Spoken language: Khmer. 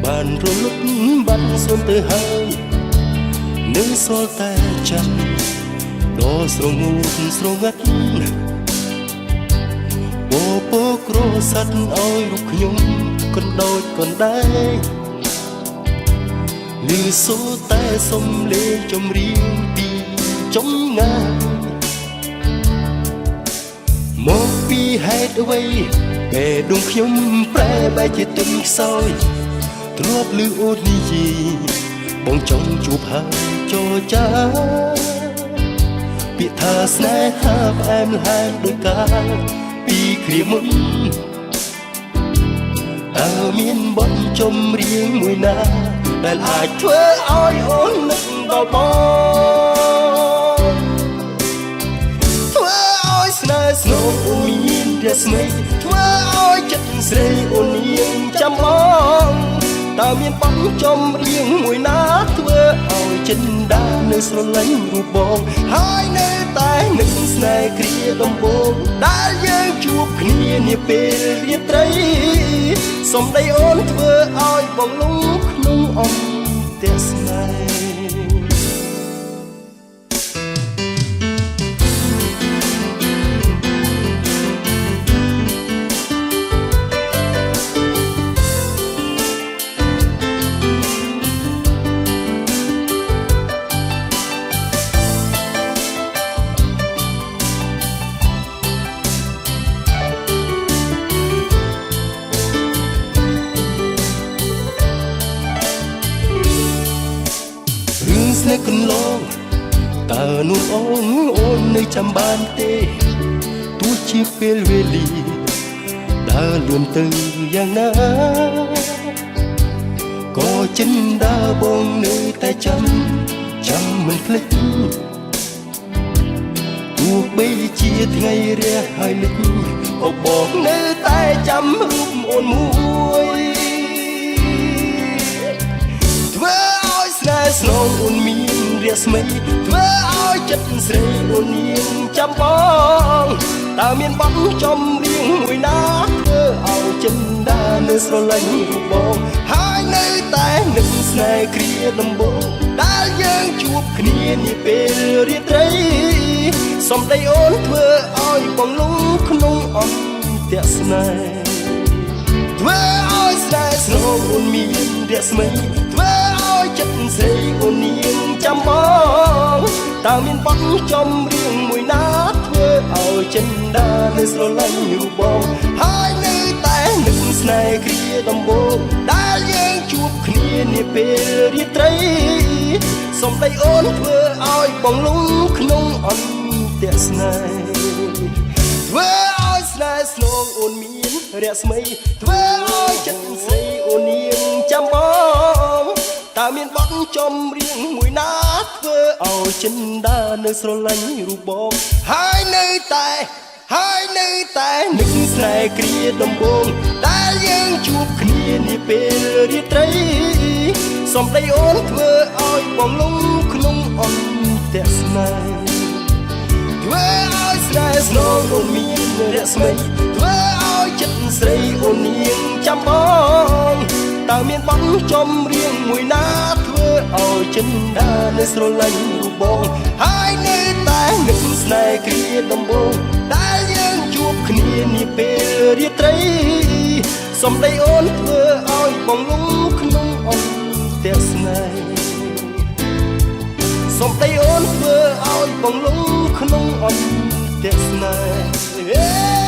បានរលត់បាត់សូនទៅហើយនៅសល់តែចិត្តដ៏ស្រងូតស្រងាត់បបោក្រស័តឲ្យរូបខ្ញុំកណ្ដោចកណ្ដែងលឺសូរតែសំឡេងចម្រៀងពីចំងាយមកពីហេតុអ្វីពេលដួងខ្ញុំប្រែបែកជាទិញខ្សោយទ្រាប់លឺអូននិយាយបងចង់ជួបហើយចូលចាពាក្យថាស្នេហាផ្អែមល្ហែមដូចកាលពីគ្រាមុនតើមានបទចម្រៀងមួយណាដែលអាចធ្វើឲ្យអូននឹកដល់បងធ្វើឲ្យស្នេហ៍ស្នូអូនមានរស្មីធ្វើឲ្យចិត្តស្រីអូននាងចាំបងតើមានបទចម្រៀងមួយណាធ្វើឲ្យចិនដានៅស្រឡាញ់រូបបងហើយនៅតែនឹកស្នេហ៍គ្រាដំបូងដែលយើងជួបគ្នានាពេលរាត្រីសំដីអូនធ្វើឲ្យបងលងក្នុងអន្តរស្នេហ៍ស្នេហ៍កន្លងតើនោះអូននៅចាំបានទេទោះជាពេលវេលាដើរលឿនទៅយ៉ាងណាក៏ចិនដើរបងនៅតែចាំមិនភ្លេចទោះបីជាថ្ងៃរះហើយលិចក៏បងនៅតែចាំរូបអូនមួយស្នងអូនមានរស្មីធ្វើឲ្យចិត្តស្រីអូននាងចាំបងតើមានបទចម្រៀងមួយណាធ្វើឲ្យចិនដានៅស្រឡាញ់រូបបងហើយនៅតែនឹកស្នេហ៍គ្រាដំបូងដែលយើងជួបគ្នានាពេលរាត្រីសំដីអូនធ្វើឲ្យបងលងក្នុងអន្តរស្នេហ៍ធ្វើឲ្យស្នេហ៍ស្នូអូនមានរស្មីធ្វើឲ្យចិត្តស្រីអូននាងចាំបងតើមានបទចម្រៀងមួយណាធ្វើឲ្យចិនដានៅស្រឡាញ់រូបបងហើយនៅតែនឹកស្នេហ៍គ្រាដំបូងដែលយើងជួបគ្នានាពេលរាត្រីសំដីអូនធ្វើឲ្យបងលងក្នុងអន្តរស្នេហ៍ធ្វើឲ្យស្នេហ៍ស្នូអូនមានរស្មីធ្វើឲ្យចិត្តស្រីអូននាងចាំបងតើមានបទចម្រៀងមួយណាធ្វើឲ្យចិនដានៅស្រឡាញ់រូបបងហើយនៅតែនឹកស្នេហ៍គ្រាដំបូងដែលយើងជួបគ្នានាពេលរាត្រីសំដីអូនធ្វើឲ្យបងលងក្នុងអន្តរស្នេហ៍ធ្វើឲ្យស្នេហ៍ស្នូអូនមានរស្មីធ្វើឲ្យចិត្តស្រីអូននាងចាំបងតើមានបទចម្រៀងមួយណាធ្វើឲ្យចិនដានៅស្រឡាញ់រូបបងហើយនៅតែនឹកស្នេហ៍គ្រាដំបូងដែលយើងជួបគ្នានាពេលរាត្រីសំដីអូនធ្វើឲ្យបងលងក្នុងអន្តរស្នេហ៍សំដីអូនធ្វើឲ្យបងលងក្នុងអន្តរស្នេហ៍